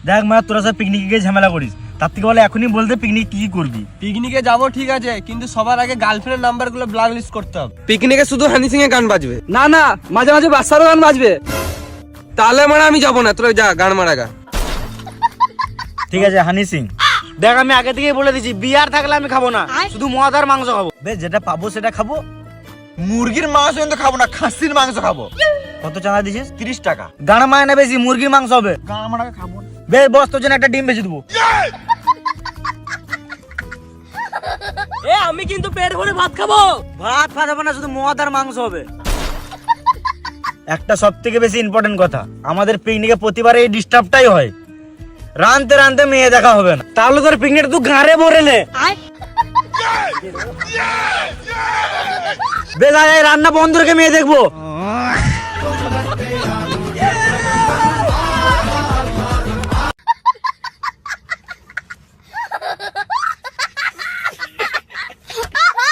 দেখ মা, তোরা সব পিকনিকে গিয়ে ঝামেলা করিস, তার থেকে বলে এখনই বলতে পিকনিক কি করবি। পিকনিকে যাবো ঠিক আছে, কিন্তু সবার আগে গার্লফ্রেন্ডের নাম্বার গুলো ব্ল্যাক লিস্ট করতে হবে। পিকনিকে শুধু হানি সিং এর গান বাজবে? না না, মাঝে মাঝে বাচ্চারও গান বাজবে। তাহলে মানে আমি যাবো না, তোরা যা গান মারা গা। ঠিক আছে হানি সিং। দেখ আমি আগে থেকেই বলে দিচ্ছি, বিয়ার থাকলে আমি খাবো না, শুধু মদ আর মাংস খাবো। বেশ, যেটা পাবো সেটা খাবো। মুরগির মাংস কিন্তু খাবো না, খাসির মাংস খাবো। কত চাঁদা দিছিস? 30 টাকা। গানা মায় না বেশি, মুরগির মাংস হবে। গান মারা খাবো না। বেশ বস, তোর জন্য একটা ডিম বেশি দেবো। আমি কিন্তু পেট ভরে ভাত খাবো। ভাত ফাত হবে না, শুধু মদ আর মাংস হবে। একটা সব থেকে বেশি ইম্পর্টেন্ট কথা, আমাদের পিকনিকে প্রতিবার এই ডিস্টার্বটাই হয়, রানতে রানতে মেয়ে দেখা হবে না। তাহলে তোর পিকনিক তুই গাঁড়ে ভরে নে। বেশ আয়, রান্না বন্ধ রেখে মেয়ে দেখবো।